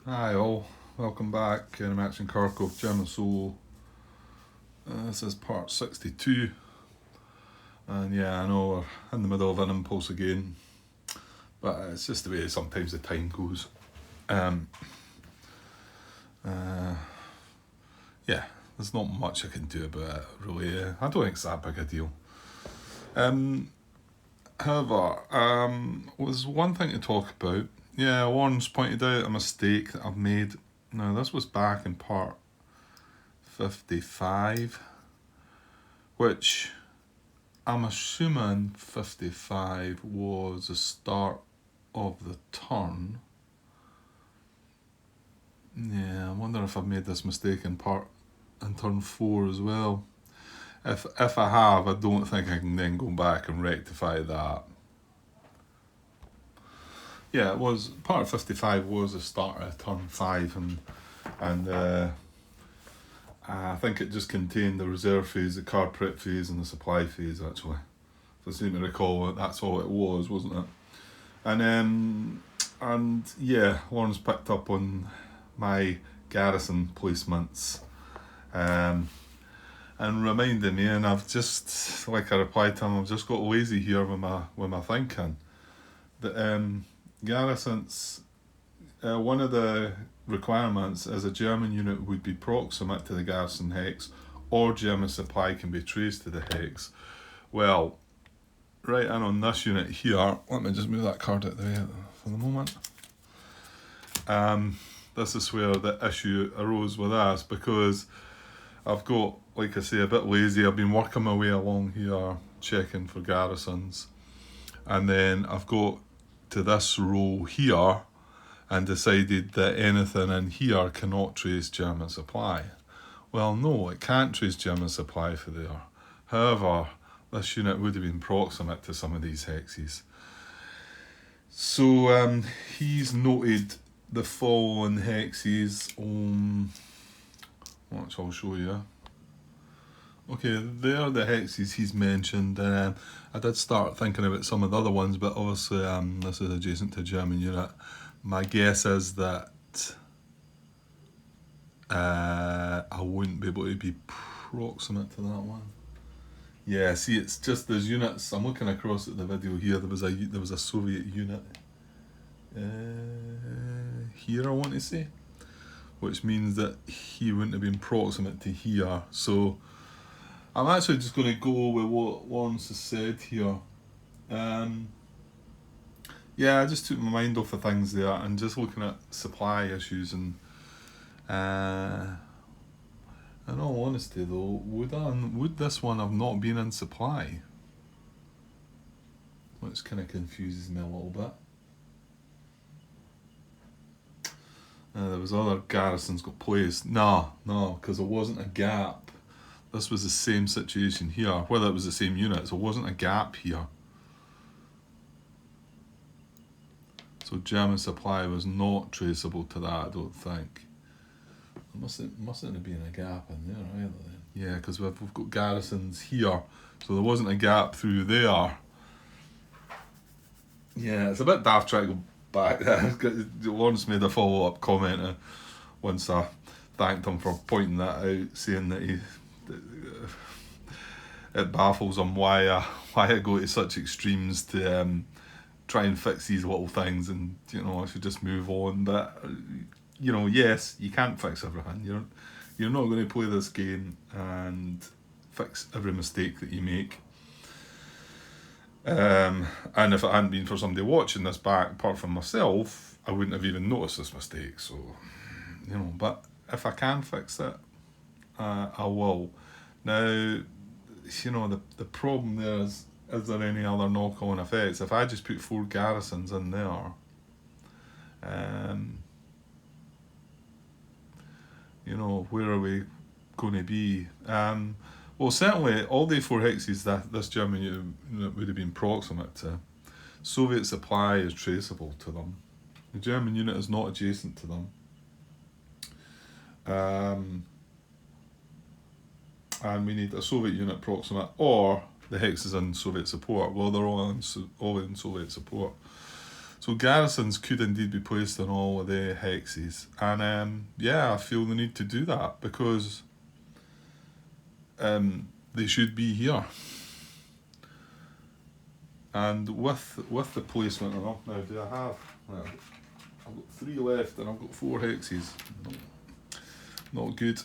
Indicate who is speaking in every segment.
Speaker 1: Hi all, welcome back. I'm actually in Kharkov, German Solo. This is part 62, and yeah, I know we're in the middle of an impulse again, but it's just the way sometimes the time goes. Yeah, there's not much I can do about it really. I don't think it's that big a deal. However, was one thing to talk about. Yeah, Warren's pointed out a mistake that I've made. Now, this was back in part 55, which I'm assuming 55 was the start of the turn. Yeah, I wonder if I've made this mistake in turn 4 as well. If I have, I don't think I can then go back and rectify that. Yeah, it was part 55 was the start of turn 5, and I think it just contained the reserve phase, the card prep phase, and the supply phase actually. If I seem to recall, that's all it was, wasn't it? And yeah, Lawrence picked up on my garrison placements, and reminded me, and I've just, like I replied to him, I've just got lazy here with my thinking. That garrisons, one of the requirements is a German unit would be proximate to the garrison hex, or German supply can be traced to the hex. Well, right in on this unit here, let me just move that card out of the way for the moment. This is where the issue arose with us, because I've got, like I say, a bit lazy. I've been working my way along here, checking for garrisons, and then I've got to this row here and decided that anything in here cannot trace German supply. Well, no, it can't trace German supply for there. However, this unit would have been proximate to some of these hexes. So he's noted the following hexes, which I'll show you. Okay, there are the hexes he's mentioned, and I did start thinking about some of the other ones, but obviously this is adjacent to a German unit. My guess is that I wouldn't be able to be proximate to that one. Yeah, see, it's just there's units. I'm looking across at the video here. There was a Soviet unit here, I want to say, which means that he wouldn't have been proximate to here. So I'm actually just going to go with what Lawrence has said here. Yeah, I just took my mind off of things there and just looking at supply issues, and in all honesty though, would this one have not been in supply? Which kind of confuses me a little bit. There was other garrisons got placed. No, because there wasn't a gap. This was the same situation here, whether it was the same units, there wasn't a gap here. So German supply was not traceable to that, I don't think. There mustn't have been a gap in there either then. Yeah, because we've got garrisons here, so there wasn't a gap through there. Yeah, it's a bit daft trying to go back there. Lawrence made a follow-up comment once I thanked him for pointing that out, saying that it baffles him why I go to such extremes to try and fix these little things, and I should just move on. But yes, you can't fix everything. You're not going to play this game and fix every mistake that you make. And if it hadn't been for somebody watching this back, apart from myself, I wouldn't have even noticed this mistake. So, but if I can fix it, I will. Now, the problem there is there any other knock-on effects? If I just put 4 garrisons in there, where are we going to be? Well, certainly all the 4 hexes that this German unit would have been proximate to. Soviet supply is traceable to them. The German unit is not adjacent to them. And we need a Soviet unit proximate, or the hexes in Soviet support. Well, they're all in Soviet support. So garrisons could indeed be placed on all of the hexes, and yeah, I feel the need to do that because they should be here. And with the placement of them, now do I have? Well, I've got 3 left and I've got 4 hexes. Not good.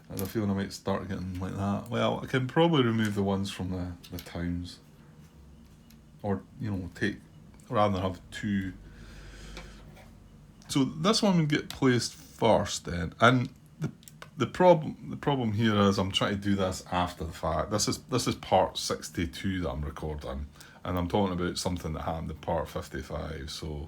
Speaker 1: And I feel I might start getting like that. Well, I can probably remove the ones from the towns. Or, you know, take, rather than have 2. So this one would get placed first then. And the problem here is I'm trying to do this after the fact. This is part 62 that I'm recording. And I'm talking about something that happened in part 55, so.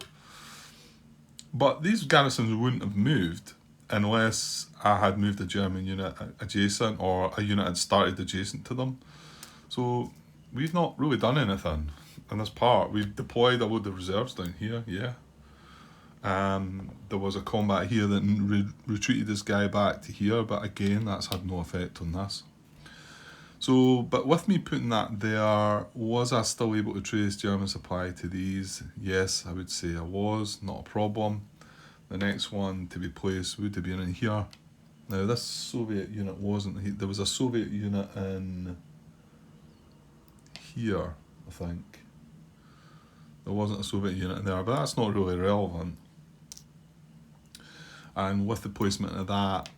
Speaker 1: But these garrisons wouldn't have moved unless I had moved a German unit adjacent or a unit had started adjacent to them. So we've not really done anything in this part. We've deployed a load of reserves down here, yeah. There was a combat here that retreated this guy back to here, but again, that's had no effect on this. So, but with me putting that there, was I still able to trace German supply to these? Yes, I would say I was, not a problem. The next one to be placed would have been in here. Now this Soviet unit wasn't, there was a Soviet unit in here, I think. There wasn't a Soviet unit in there, but that's not really relevant. And with the placement of that,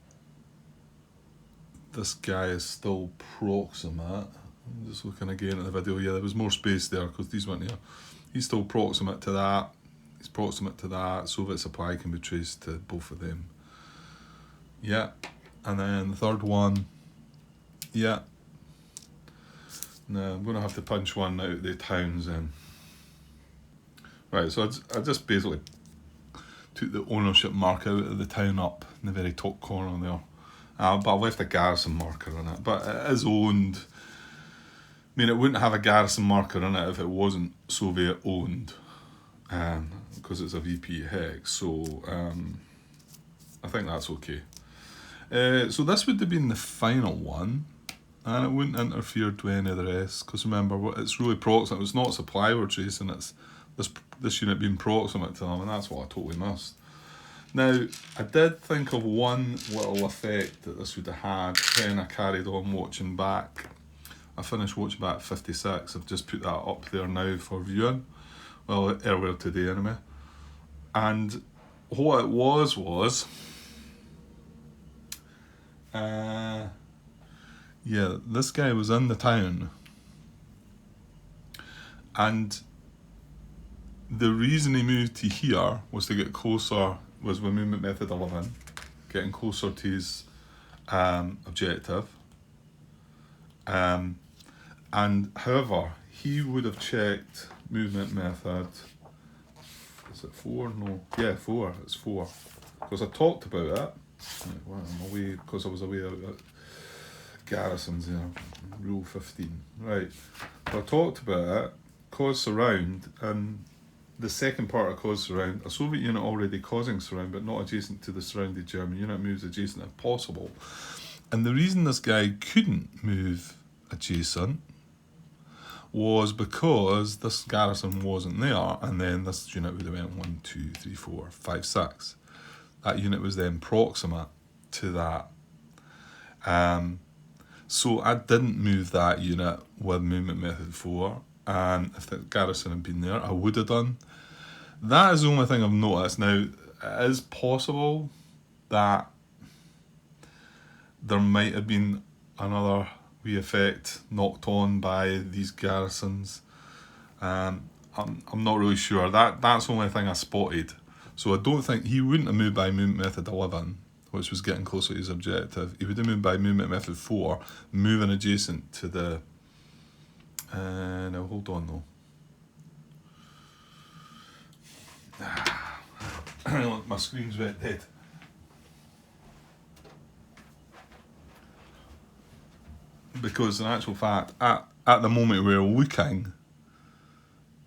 Speaker 1: this guy is still proximate. I'm just looking again at the video. Yeah, there was more space there because these went here. He's still proximate to that. He's proximate to that. Soviet supply can be traced to both of them. Yeah. And then the third one. Yeah. Now I'm going to have to punch one out of the towns in. Right, so I just basically took the ownership marker out of the town up in the very top corner there. But I left a garrison marker in it. But it is owned. I mean, it wouldn't have a garrison marker in it if it wasn't Soviet owned. Because it's a VP hex. So I think that's okay. So this would have been the final one. And it wouldn't interfere with any of the rest. Because remember, it's really proximate. It's not supply we're tracing. It's this unit being proximate to them. And that's what I totally missed. Now, I did think of one little effect that this would have had when I carried on watching back. I finished watching back 56. I've just put that up there now for viewing. Well, earlier today anyway. And what it was... yeah, this guy was in the town. And the reason he moved to here was to get closer... was with movement method 11, getting closer to his objective. And however, he would have checked movement method, is it 4? No, yeah, 4, it's 4. Because I talked about it, well, I'm away, because I was away at garrisons there, rule 15. Right, so I talked about it, cause surround, and the second part of cause surround, a Soviet unit already causing surround but not adjacent to the surrounded German unit moves adjacent if possible. And the reason this guy couldn't move adjacent was because this garrison wasn't there, and then this unit would have went 1, 2, 3, 4, 5, 6. That unit was then proximate to that. So I didn't move that unit with movement method 4, and if the garrison had been there, I would have done. That is the only thing I've noticed. Now, it is possible that there might have been another wee effect knocked on by these garrisons. I'm not really sure. That's the only thing I spotted. So I don't think he wouldn't have moved by movement method 11, which was getting closer to his objective. He would have moved by movement method 4, moving adjacent to the... now, hold on though. My screen's wet dead. Because in actual fact, at the moment we're looking,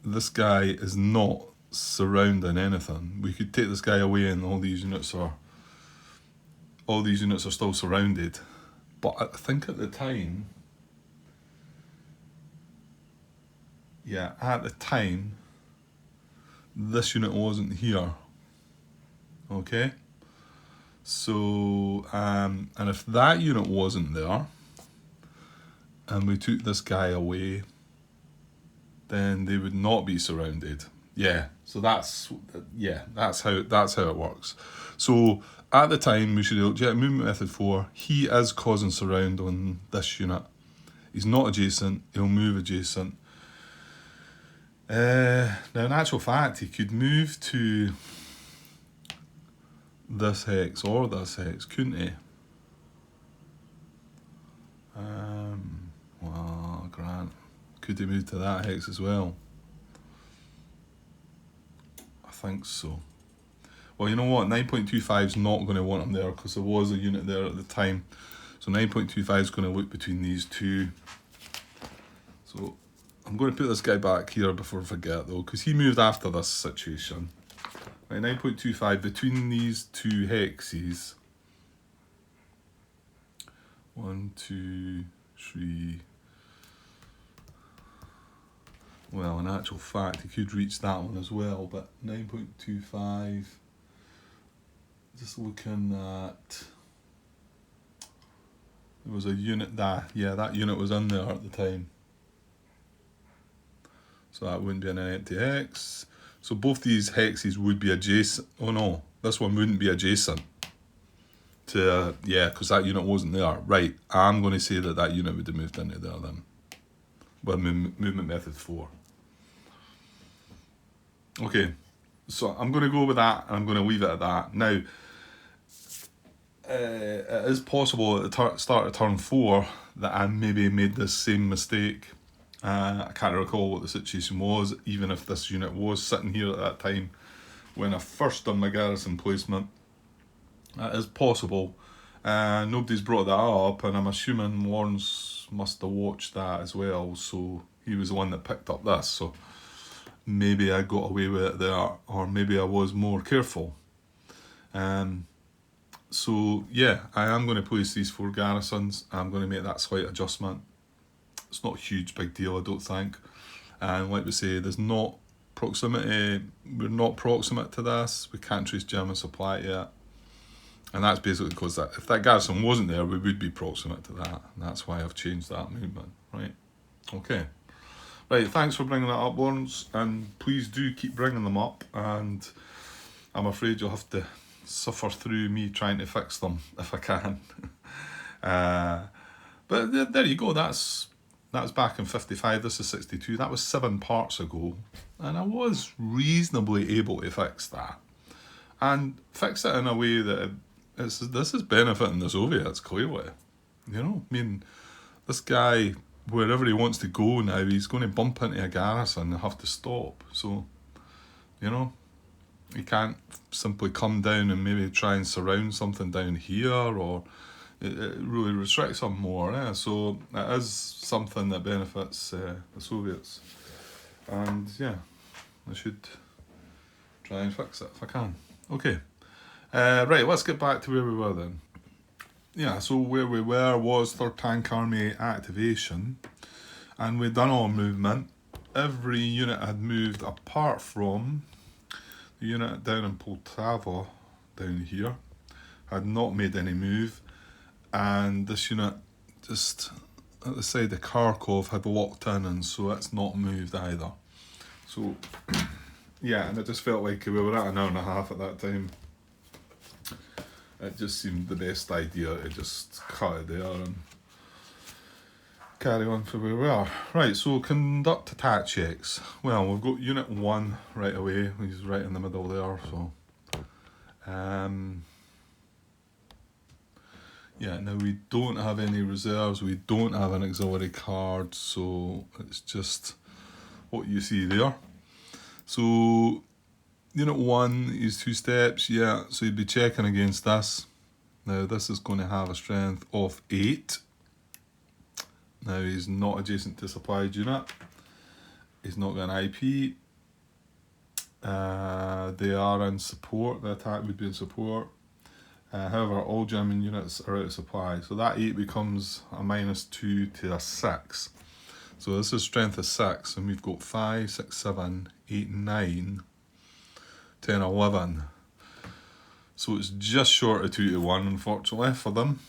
Speaker 1: this guy is not surrounding anything. We could take this guy away and all these units are still surrounded. But I think at the time, yeah, at the time, this unit wasn't here. Okay, so and if that unit wasn't there and we took this guy away, then they would not be surrounded. Yeah, so that's how it works. So at the time we should have movement method 4, he is causing surround on this unit. He's not adjacent, he'll move adjacent. Now in actual fact he could move to this hex or this hex, couldn't he? Well, Grant, could he move to that hex as well? I think so. Well, you know what, 9.25 is not going to want him there because there was a unit there at the time. So 9.25 is going to look between these two. So I'm going to put this guy back here before I forget though, because he moved after this situation. Right, 9.25 between these two hexes. 1, 2, 3. Well, in actual fact, he could reach that one as well, but 9.25. Just looking at. There was a unit that unit was in there at the time. So that wouldn't be an empty hex. So both these hexes would be adjacent. Oh no, this one wouldn't be adjacent to, because that unit wasn't there. Right, I'm going to say that unit would have moved into there then. Well, movement method 4. Okay, so I'm going to go with that and I'm going to leave it at that. Now, it is possible at the start of turn 4 that I maybe made this same mistake. I can't recall what the situation was, even if this unit was sitting here at that time when I first done my garrison placement. That is possible. Nobody's brought that up, and I'm assuming Lawrence must have watched that as well, so he was the one that picked up this, so maybe I got away with it there, or maybe I was more careful. So yeah, I am going to place these 4 garrisons. I'm going to make that slight adjustment. It's not a huge big deal, I don't think. And like we say, there's not proximity. We're not proximate to this. We can't trace German supply yet. And that's basically because if that garrison wasn't there, we would be proximate to that. And that's why I've changed that movement, right? Okay. Right, thanks for bringing that up, Lawrence. And please do keep bringing them up. And I'm afraid you'll have to suffer through me trying to fix them if I can. But there you go. That's back in 55. This is 62. That was 7 parts ago. And I was reasonably able to fix that. And fix it in a way that this is benefiting the Soviets, clearly. You know, I mean, this guy, wherever he wants to go now, he's going to bump into a garrison and have to stop. So, you know, he can't simply come down and maybe try and surround something down here, or it really restricts him more. So it is something that benefits the Soviets. And yeah, I should try and fix it if I can. Okay. Right, let's get back to where we were then. Yeah, so where we were was 3rd Tank Army activation, and we'd done all movement. Every unit had moved apart from the unit down in Poltava, down here, had not made any move, and this unit just at the side of Kharkov had locked in, and so it's not moved either. So yeah, and it just felt like we were at an hour and a half at that time. It just seemed the best idea to just cut it there and carry on for where we are. Right, so conduct attack checks. Well, we've got unit 1 right away. He's right in the middle there, so yeah, now we don't have any reserves, we don't have an auxiliary card, so it's just what you see there. So unit 1 is 2 steps, yeah, so you'd be checking against this. Now this is going to have a strength of 8. Now he's not adjacent to supplied unit. He's not got an IP. They are in support, the attack would be in support. However, all German units are out of supply. So that 8 becomes a -2 to a 6. So this is strength of 6, and we've got 5, 6, 7, 8, 9. 10, 11. So it's just short of 2 to 1, unfortunately, for them.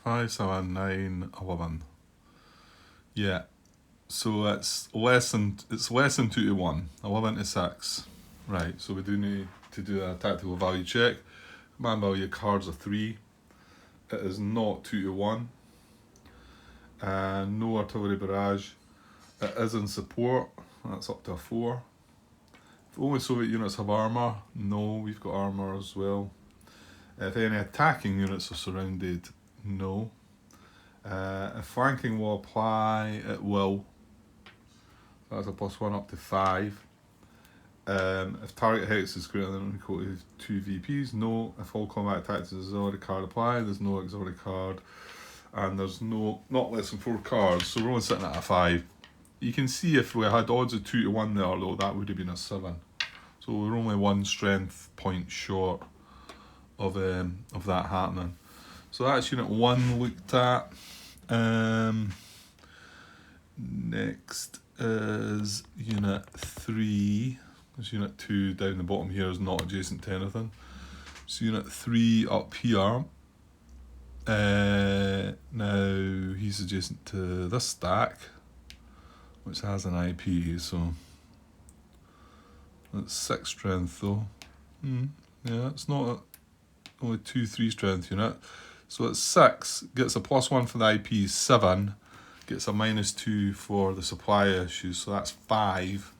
Speaker 1: 5, 7, 9, 11. Yeah. So it's less than 2 to 1. 11 to 6. Right, so we do need to do a tactical value check. Command value cards are 3. It is not 2 to 1. No artillery barrage. It is in support. That's up to a 4. If only Soviet units have armour. No, we've got armour as well. If any attacking units are surrounded, no. If flanking will apply, it will. That's a +1 up to 5. If target hex is greater than or equal to 2 VPs, no. If all combat tactics is auxiliary card apply, there's no auxiliary card. And there's not less than 4 cards, so we're only sitting at a 5. You can see if we had odds of 2 to 1 there, though, that would have been a 7. So we're only 1 strength point short of that happening. So that's unit 1 looked at. Next is unit 3. There's unit 2 down the bottom here is not adjacent to anything. So unit 3 up here. Now he's adjacent to this stack, which has an IP, so it's 6 strength though. Yeah, it's not only 2 3 strength unit. So it's 6, gets a +1 for the IP, 7, gets a -2 for the supply issues, so that's 5.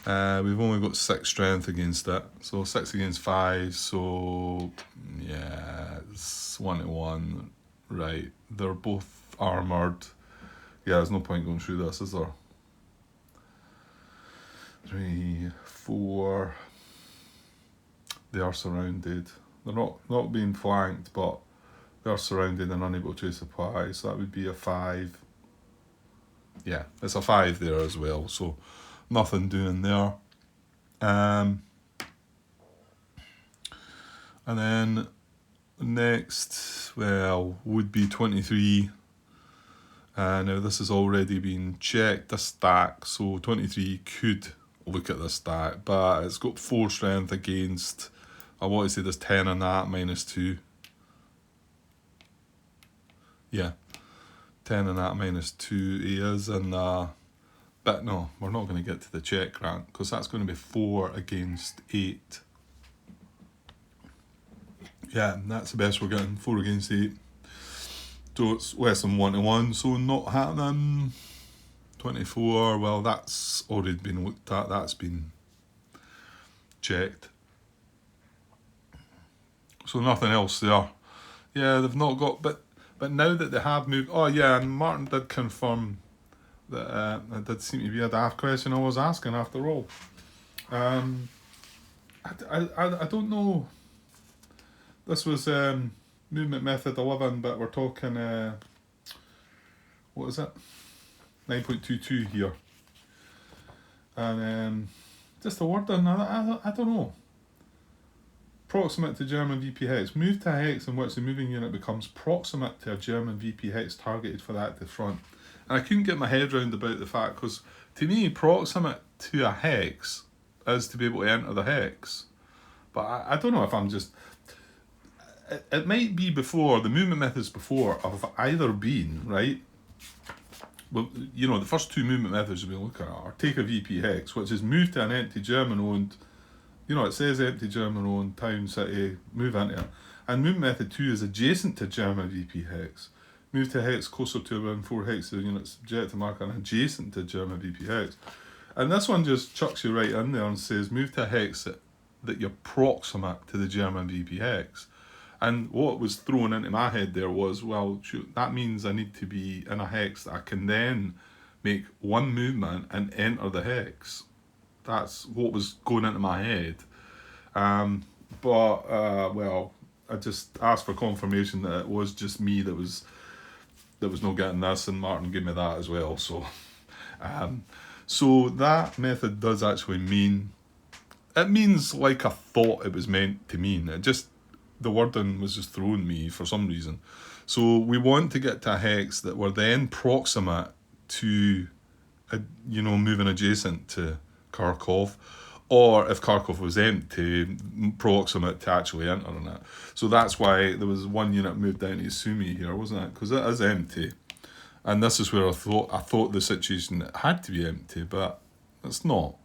Speaker 1: We've only got 6 strength against it, so 6 against 5, so yeah, it's 1 to 1. Right, they're both armoured. Yeah, there's no point going through this, is there? 3, 4. They are surrounded. They're not being flanked, but they're surrounded and unable to supply, so that would be a 5. Yeah, it's a 5 there as well, so nothing doing there. And then next, well, would be 23. Now this has already been checked, this stack, so 23 could look at this stack, but it's got 4 strength against, I want to say there's 10 on that, -2. Yeah, 10 on that, -2 he is, and but no, we're not going to get to the check rank, because that's going to be 4 against 8. Yeah, that's the best we're getting, 4 against 8. So it's less than 1 to 1, so not happening. 24, well, that's already been looked at, that's been checked. So nothing else there. Yeah, they've not got, but now that they have moved, oh yeah, and Martin did confirm that it did seem to be a daft question I was asking after all. I don't know. This was movement method 11, but we're talking, what is it? 9.22 here. And just the wording, I don't know. Proximate to German VP hex. Move to a hex in which the moving unit becomes proximate to a German VP hex targeted for the active front. And I couldn't get my head round about the fact, because to me, proximate to a hex is to be able to enter the hex. But I don't know if I'm just... It might be before, the movement methods before have either been, right? Well, you know, the first 2 movement methods we've been looking at are take a VP hex, which is move to an empty German-owned, you know, it says empty German-owned town, city, move into it. And movement method 2 is adjacent to German VP hex. Move to a hex closer to around 4 hexes units subject to mark and adjacent to German VP hex. And this one just chucks you right in there and says move to a hex that you're proximate to the German VP hex. And what was thrown into my head there was, well, shoot, that means I need to be in a hex that I can then make 1 movement and enter the hex. That's what was going into my head. Well, I just asked for confirmation that it was just me that was no getting this, and Martin gave me that as well. So, so that method does actually mean, it means like I thought it was meant to mean. It just, the wording was just throwing me for some reason. So we want to get to a hex that we're then proximate to, moving adjacent to Kharkov, or if Kharkov was empty, proximate to actually entering it. So that's why there was one unit moved down to Sumy here, wasn't it? Because it is empty. And this is where I thought the situation had to be empty, but it's not.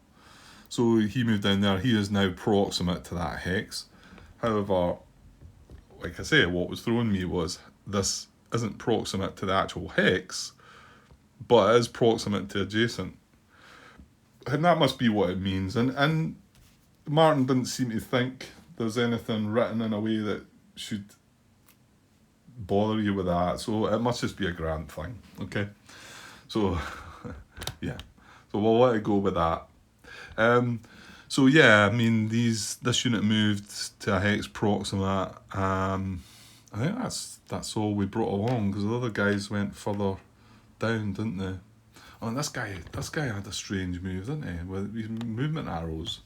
Speaker 1: So he moved down there. He is now proximate to that hex. However, like I say, what was throwing me was this isn't proximate to the actual hex, but it is proximate to adjacent. And that must be what it means. And Martin didn't seem to think there's anything written in a way that should bother you with that. So it must just be a grand thing, okay? So, yeah. So we'll let it go with that. So yeah, I mean, this unit moved to a hex proximate. I think that's all we brought along, because the other guys went further down, didn't they? Oh, and this guy had a strange move, didn't he? With these movement arrows.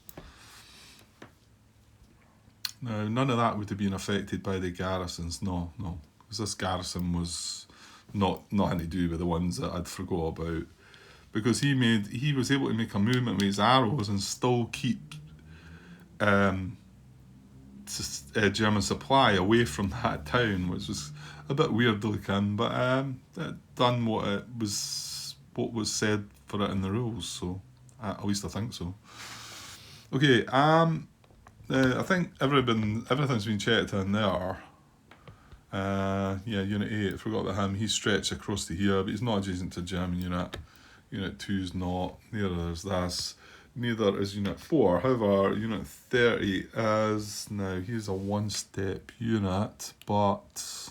Speaker 1: Now, none of that would have been affected by the garrisons, no. Because this garrison was nothing to do with the ones that I'd forgot about. Because he was able to make a movement with his arrows and still keep German supply away from that town, which was a bit weird looking, but it done what was said for it in the rules. So at least I think so. Okay, I think everything's been checked in there. Yeah, Unit 8, I forgot about him. He's stretched across to here, but he's not adjacent to German unit. Unit 2's not. Neither is this. Neither is Unit 4. However, Unit 30 is... Now, he's a one-step unit, but...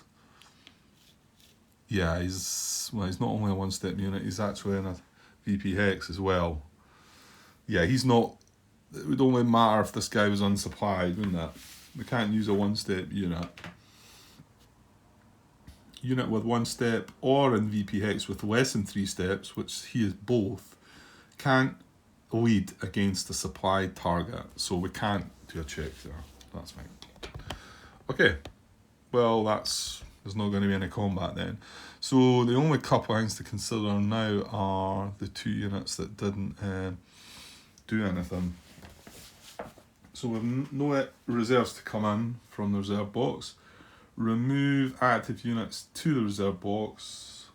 Speaker 1: Yeah, he's not only a one-step unit, he's actually in a VP hex as well. Yeah, he's not... It would only matter if this guy was unsupplied, wouldn't it? We can't use a one-step unit. Unit with one step or in VP hex with less than 3 steps, which he is both, can't lead against a supplied target. So we can't do a check there. That's fine. Okay. Well, there's not going to be any combat then. So the only couple things to consider now are the 2 units that didn't do anything. So we've no reserves to come in from the reserve box. Remove active units to the reserve box.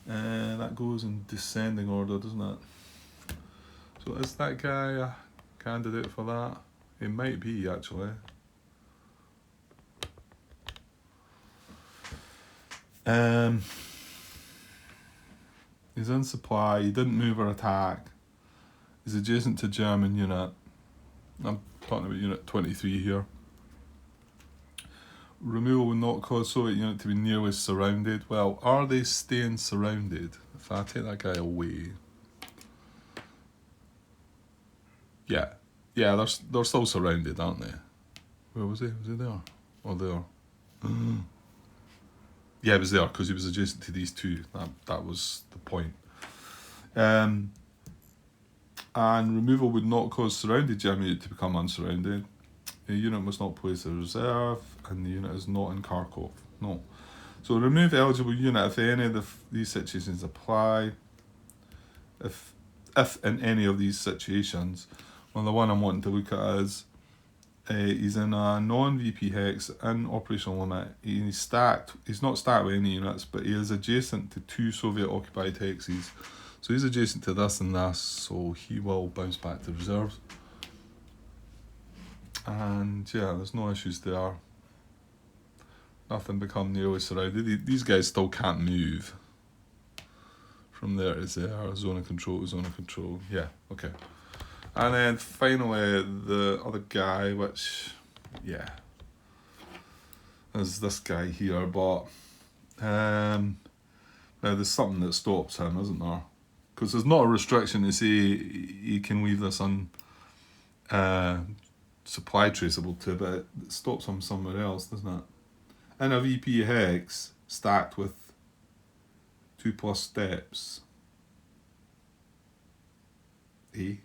Speaker 1: That goes in descending order, doesn't it? So is that guy a candidate for that? He might be, actually. He's in supply, he didn't move or attack. He's adjacent to German unit. I'm talking about Unit 23 here. Removal will not cause Soviet unit to be nearly surrounded. Well, are they staying surrounded? If I take that guy away... Yeah, they're still surrounded, aren't they? Where was he? Was he there? Oh, there. Yeah, he was there because he was adjacent to these 2. That was the point. And removal would not cause surrounded German unit to become unsurrounded. The unit must not place a reserve, and the unit is not in Kharkov. No. So remove eligible unit if any of these situations apply. If in any of these situations, well, the one I'm wanting to look at is he's in a non-VP hex in operational limit. He's stacked. He's not stacked with any units, but he is adjacent to 2 Soviet-occupied hexes. So he's adjacent to this and this, so he will bounce back to reserves. And yeah, there's no issues there. Nothing become nearly surrounded. These guys still can't move. From there to there, zone of control. Yeah, okay. And then finally, the other guy, which, yeah, is this guy here, but now there's something that stops him, isn't there? Because there's not a restriction to say he can leave this supply traceable to, but it stops him somewhere else, doesn't it? In a VP hex stacked with 2+ steps. Yeah,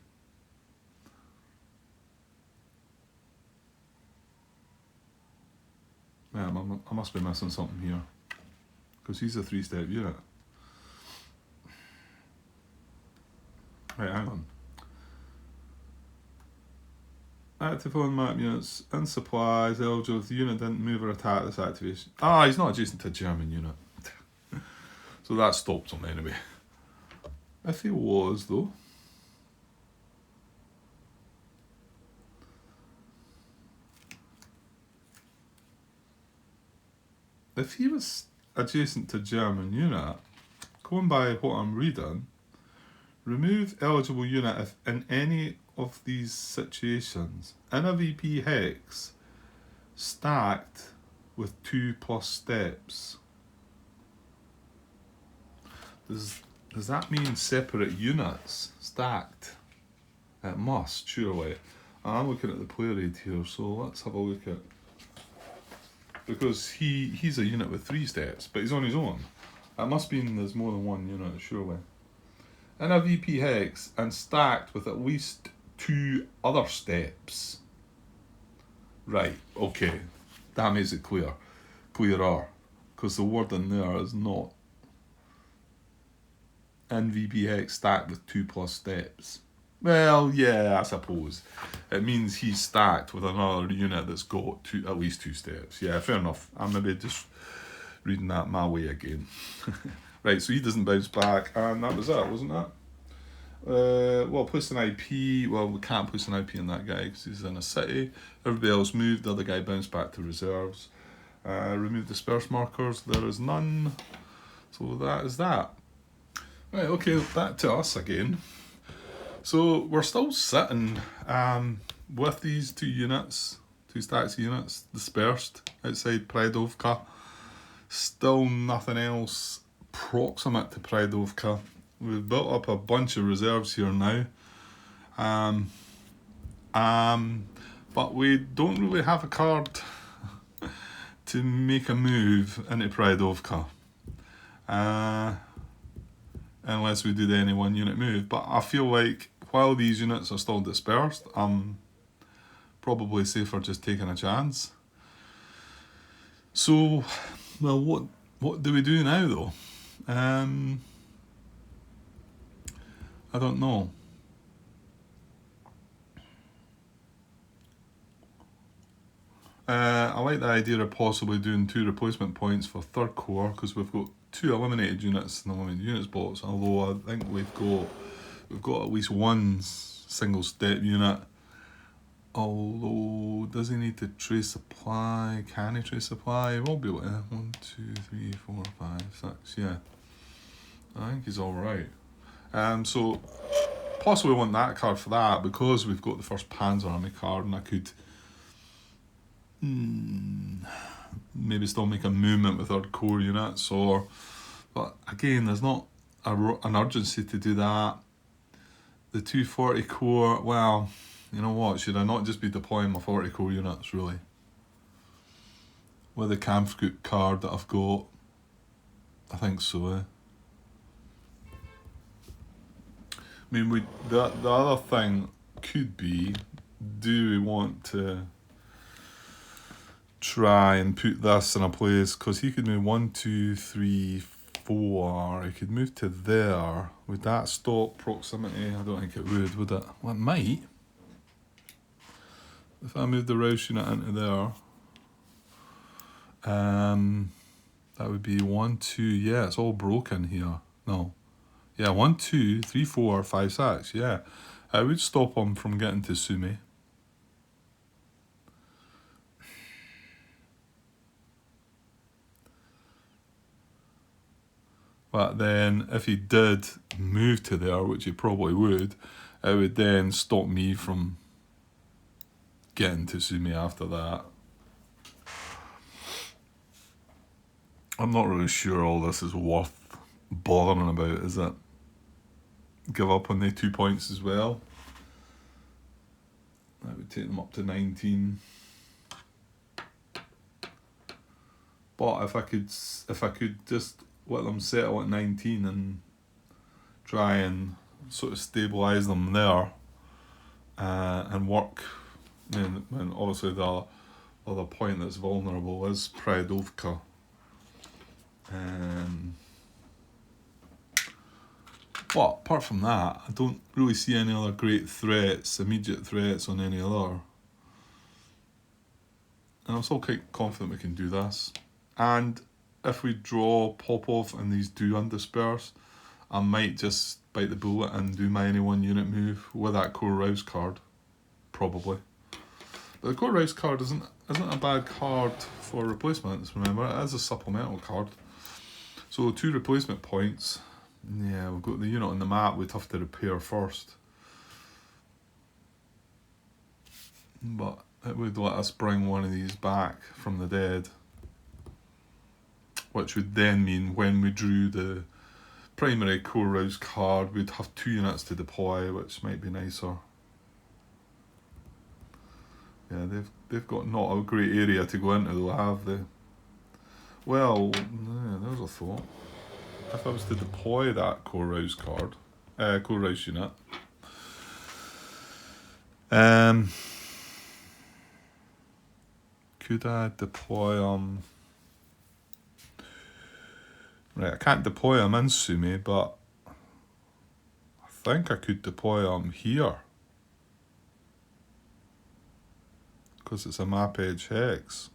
Speaker 1: I must be missing something here. Because he's a 3-step unit. Right, hang on. Active on map units and supplies eligible if the unit didn't move or attack this activation. Ah, he's not adjacent to a German unit. So that stops him anyway. If he was, though. If he was adjacent to German unit, going by what I'm reading, remove eligible unit if in any of these situations in a VP hex stacked with 2+ steps. Does that mean separate units stacked? It must, surely. I'm looking at the player aid here, so let's have a look at, because he's a unit with 3 steps, but he's on his own. It must mean there's more than one unit, surely. In a VP hex and stacked with at least 2 other steps. Right, okay. That makes it clearer. Because the word in there is not in VP hex stacked with 2+ steps. Well, yeah, I suppose. It means he's stacked with another unit that's got at least 2 steps. Yeah, fair enough. I'm maybe just reading that my way again. Right, so he doesn't bounce back, and that was it, wasn't it? Well, place an IP. Well, we can't place an IP on that guy because he's in a city. Everybody else moved. The other guy bounced back to reserves. Remove disperse markers. There is none. So that is that. Right, okay, back to us again. So we're still sitting with these 2 units, 2 stacks of units dispersed outside Pridovka. Still nothing else proximate to Pridovka. We've built up a bunch of reserves here now. But we don't really have a card to make a move into Pridovka. Unless we do the any 1 unit move. But I feel like while these units are still dispersed, I'm probably safer just taking a chance. So, well, what do we do now though? I don't know. I like the idea of possibly doing 2 replacement points for 3rd Corps because we've got 2 eliminated units in the eliminated units box. Although I think we've got at least 1 single step unit. Although, does he need to trace supply? Can he trace supply? He will be able to. 1, 2, 3, 4, 5, 6. Yeah, I think he's all right. So possibly want that card for that because we've got the first Panzer Army card, and I could maybe still make a movement with our core units, but again, there's not an urgency to do that. The 240 core, well, you know what, should I not just be deploying my 40 core units really? With the Kampfgruppe card that I've got, I think so. I mean, the other thing could be, do we want to try and put this in a place, because he could move 1, 2, 3, 4, he could move to there. Would that stop proximity? I don't think it would it? Well, it might. If I move the Rouse unit into there, that would be 1, 2, yeah, it's all broken here. No. Yeah, 1, 2, 3, 4, 5, 6, yeah. I would stop him from getting to Sumy. But then, if he did move to there, which he probably would, it would then stop me from getting to Sumy after that. I'm not really sure all this is worth bothering about, is it? Give up on the 2 points as well. That would take them up to 19. But if I could just let them settle at 19 and try and sort of stabilise them there, and work. And obviously the other point that's vulnerable is Pridovka. But apart from that, I don't really see any other great threats, immediate threats on any other And I'm still quite confident we can do this. And if we draw Popov and these do undisperse, I might just bite the bullet and do my any one unit move with that core rouse card. Probably. But the core rouse card isn't a bad card for replacements, remember, it is a supplemental card. So 2 replacement points. Yeah, we've got the unit on the map we'd have to repair first. But it would let us bring one of these back from the dead. Which would then mean when we drew the primary core rouse card, we'd have 2 units to deploy, which might be nicer. Yeah, they've got not a great area to go into though, have they? Well, yeah, there's a thought. If I was to deploy that core rouse card, core rouse unit, could I deploy them? Right, I can't deploy them in Sumi, but I think I could deploy them here. Because it's a map edge hex.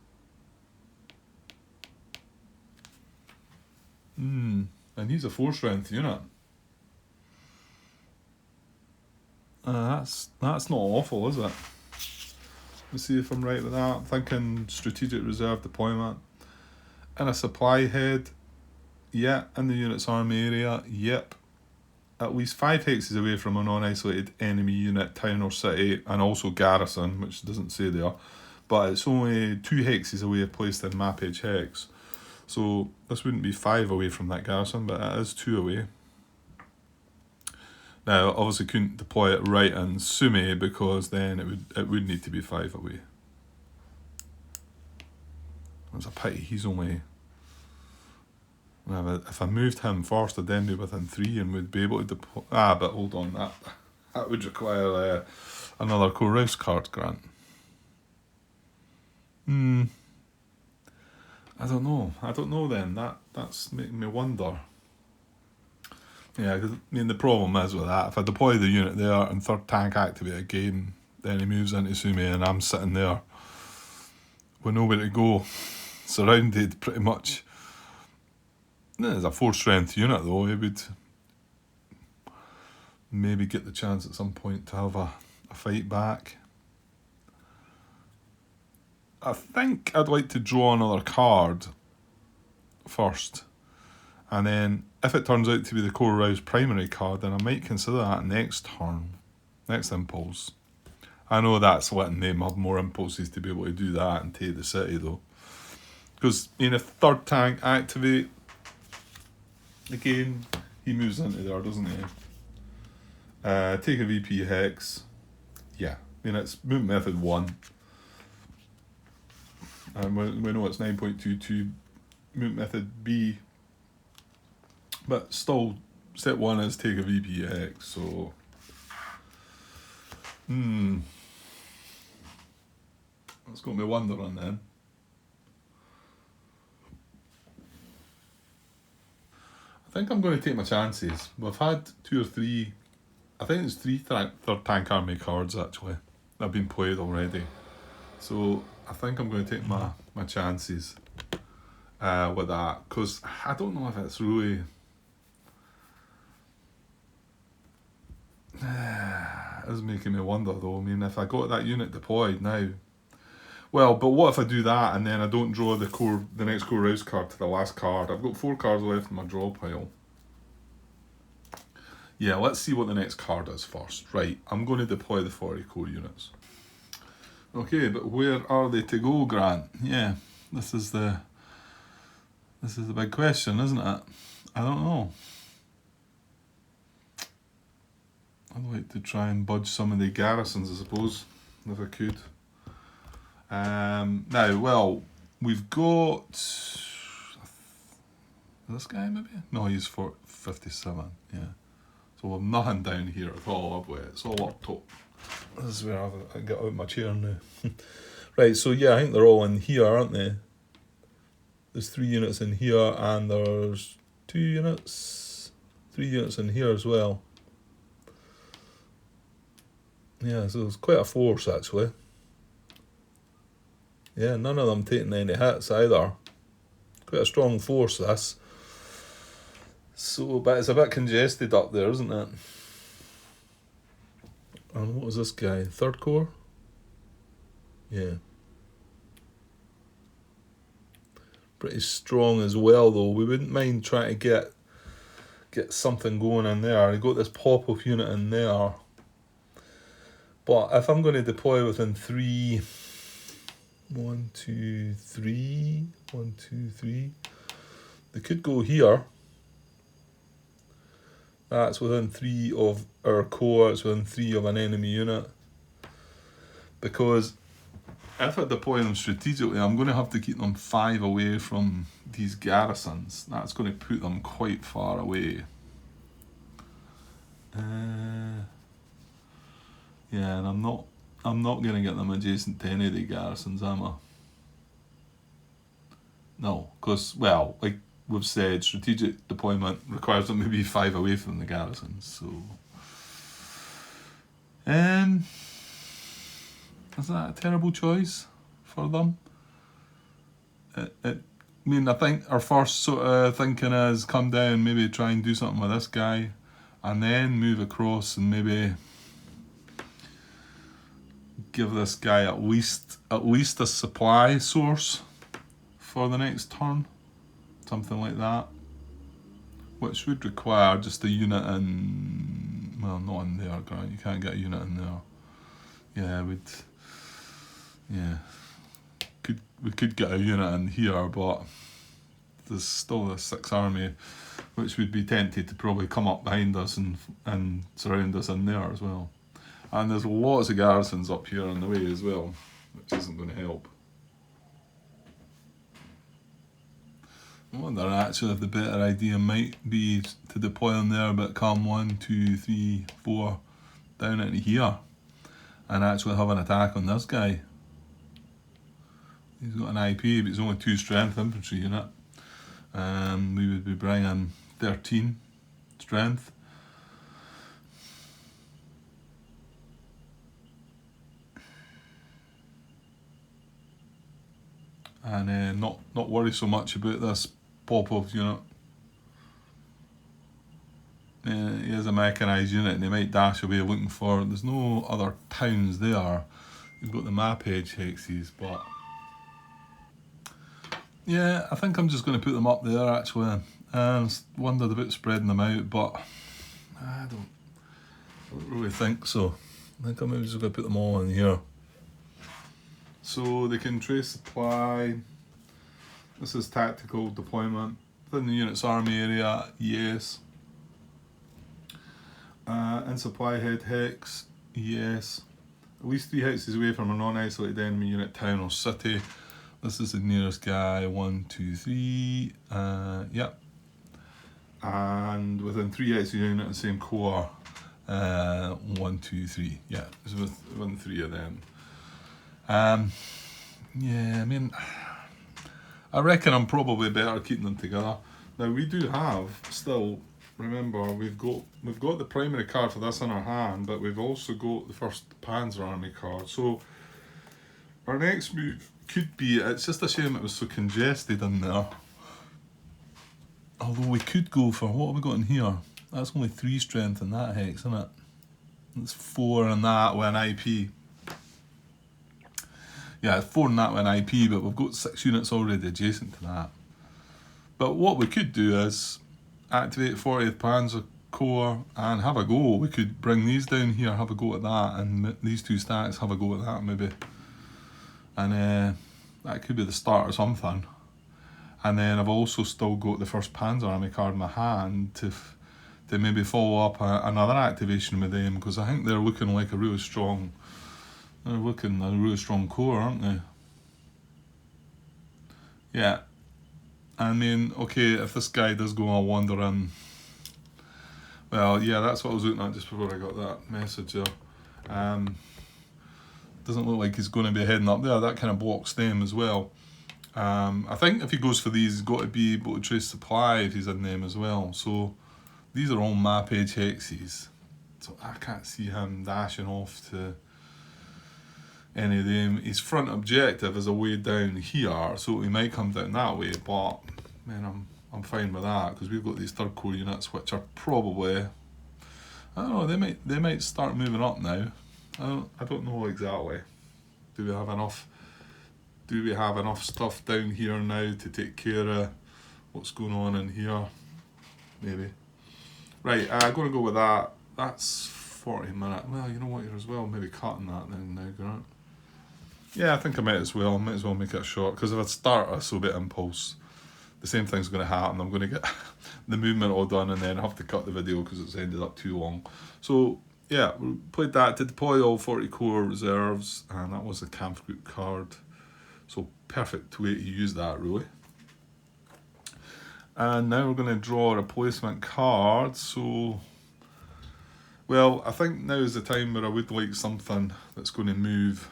Speaker 1: And he's a 4-strength unit. That's not awful, is it? Let's see if I'm right with that. I'm thinking strategic reserve deployment. And a supply head. Yeah, in the unit's army area. Yep. At least 5 hexes away from a non-isolated enemy unit, town or city, and also garrison, which doesn't say there. But it's only 2 hexes away placed in map edge hex. So this wouldn't be 5 away from that garrison, but it is 2 away. Now, obviously couldn't deploy it right in Sumi because then it would need to be 5 away. It's a pity he's only... If I moved him first, I'd then be within 3 and would be able to deploy... but hold on, that would require another core rouse card grant. I don't know then. That's making me wonder. Yeah, because the problem is with that, if I deploy the unit there and 3rd tank activate again, then he moves into Sumi and I'm sitting there with nowhere to go, surrounded pretty much. It's a 4-strength unit though, he would maybe get the chance at some point to have a fight back. I think I'd like to draw another card first, and then if it turns out to be the core rouse primary card, then I might consider that next turn, next impulse. I know that's letting them have more impulses to be able to do that and take the city though, because if 3rd tank activate again, he moves into there, doesn't he? Take a VP hex. Yeah, it's movement method 1. And we know it's 9.22 movement method B. But still, step 1 is take a VP hex, so... That's got me wondering then. I think I'm going to take my chances. We've had 2 or 3... I think it's 3 3rd tank army cards actually that have been played already. So I think I'm going to take my chances with that, because I don't know if it's really... It's making me wonder though. If I got that unit deployed now... Well, but what if I do that and then I don't draw the next core rouse card to the last card? I've got 4 cards left in my draw pile. Yeah, let's see what the next card is first. Right, I'm going to deploy the 40 core units. Okay, but where are they to go, Grant? Yeah, this is the big question, isn't it? I don't know. I'd like to try and budge some of the garrisons, I suppose, if I could. Now, well, we've got... This guy, maybe? No, he's 57, yeah. So we've nothing down here at all, have we? It's all up top. This is where I get out of my chair now. Right, so yeah, I think they're all in here, aren't they? There's 3 units in here, and there's 3 units in here as well. Yeah, so there's quite a force actually. Yeah, none of them taking any hits either. Quite a strong force, this. So, but it's a bit congested up there, isn't it? And what was this guy? Third Corps? Yeah. Pretty strong as well, though. We wouldn't mind trying to get something going in there. You got this pop-off unit in there. But if I'm going to deploy within 3... 1, 2, 3... 1, 2, 3... They could go here. That's within 3 of our core. It's within 3 of an enemy unit. Because if I deploy them strategically, I'm going to have to keep them 5 away from these garrisons. That's going to put them quite far away. Yeah, and I'm not going to get them adjacent to any of the garrisons, am I? No, because, well, like we've said, strategic deployment requires them to be 5 away from the garrisons, so... Is that a terrible choice for them? I mean, I think our first sort of thinking is come down, maybe try and do something with this guy, and then move across and maybe give this guy at least a supply source for the next turn, something like that, which would require just a unit in, well, not in there, Grant, you can't get a unit in there. Yeah, we could get a unit in here, but there's still a 6th army, which would be tempted to probably come up behind us and surround us in there as well. And there's lots of garrisons up here on the way as well, which isn't going to help. I wonder actually if the better idea might be to deploy them there, but come 1, 2, 3, 4 down into here and actually have an attack on this guy. He's got an IP, but he's only 2 strength infantry unit. We would be bringing 13 strength. And not worry so much about this pop-off unit. He is a mechanised unit and he might dash away looking for... There's no other towns there. You've got the map edge hexes, but... Yeah, I think I'm just going to put them up there actually. I wondered about spreading them out, but I don't really think so. I think I'm just going to put them all in here. So they can trace supply. This is tactical deployment. Within the unit's army area, yes. In supply head hex, yes. At least 3 hexes away from a non-isolated enemy unit, town or city. This is the nearest guy, 1, 2, 3, yep. And within 3 hexes unit, the same core, 1, 2, 3, yeah, it's within 3 of them. Yeah, I mean, I reckon I'm probably better keeping them together. Now we do have still, remember, we've got the primary card for this in our hand, but we've also got the 1st Panzer Army card. So our next move could be, it's just a shame it was so congested in there. Although we could go for, what have we got in here? That's only 3 strength in that hex, isn't it? It's 4 in that with an IP. Yeah, it's 4 in that with an IP, but we've got 6 units already adjacent to that. But what we could do is activate 40th Panzer Corps and have a go. We could bring these down here, have a go at that, and these 2 stacks have a go at that maybe. And that could be the start of something. And then I've also still got the 1st Panzer Army card in my hand to maybe follow up another activation with them, because I think they're looking like a really strong core, aren't they? Yeah. I mean, okay, if this guy does go on wander in, well, yeah, that's what I was looking at just before I got that message there. Doesn't look like he's going to be heading up there. That kind of blocks them as well. I think if he goes for these, he's got to be able to trace supply if he's in them as well. So these are all map edge hexes. So I can't see him dashing off to any of them. His front objective is a way down here, so he might come down that way, but man, I'm fine with that, because we've got these third corps units which are probably, I don't know, they might start moving up now. I don't know exactly. Do we have enough stuff down here now to take care of what's going on in here? Maybe. Right, I'm going to go with that. That's 40 minutes. Well, you know what, here as well, maybe cutting that then now, Grant. Yeah, I think I might as well make it short, because if I start a Soviet impulse, the same thing's going to happen. I'm going to get the movement all done and then have to cut the video because it's ended up too long. So yeah, we played that to deploy all 40 core reserves, and that was the camp group card. So perfect way to use that, really. And now we're going to draw a replacement card. So, well, I think now is the time where I would like something that's going to move.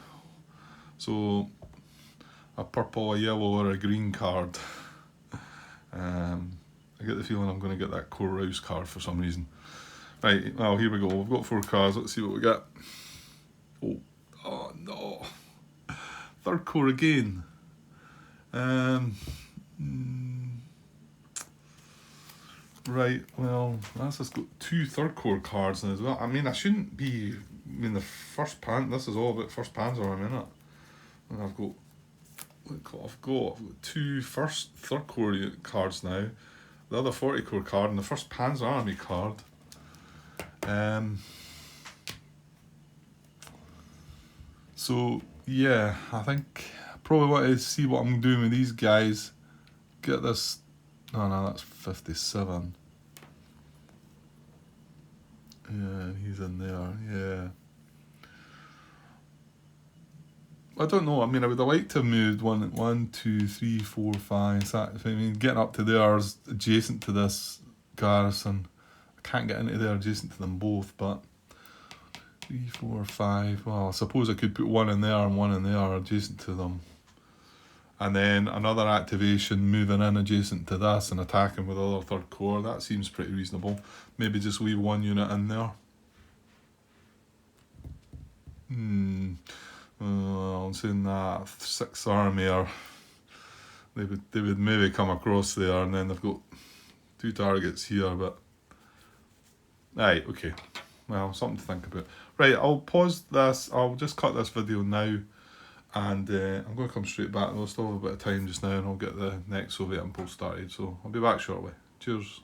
Speaker 1: So a purple, a yellow, or a green card. I get the feeling I'm going to get that Core Rouse card for some reason. Right, well, here we go. We've got 4 cards. Let's see what we get. Oh no. Third Corps again. Right, well, that's just got 2 Third Corps cards now as well. I mean, I shouldn't be. I mean, the first pan. This is all about first Panzer, isn't it? And I've got. Look what I've got. I've got 2 Third Corps cards now. The other 40 Corps card and the first Panzer Army card. So yeah, I think I probably want to see what I'm doing with these guys. Get this. No, that's 57. Yeah, he's in there. Yeah. I don't know. I mean, I would have liked to have moved 1, 2, 3, 4, 5. I mean, getting up to there is adjacent to this garrison. I can't get into there adjacent to them both, but 3, 4, 5. Well, I suppose I could put 1 in there and 1 in there adjacent to them. And then another activation moving in adjacent to this and attacking with other Third Corps. That seems pretty reasonable. Maybe just leave 1 unit in there. I'm saying that 6th Army they would maybe come across there, and then they've got 2 targets here, but right, okay. Well, something to think about. Right, I'll pause this. I'll just cut this video now, and I'm going to come straight back. We'll still have a bit of time just now, and I'll get the next Soviet impulse started. So I'll be back shortly. Cheers.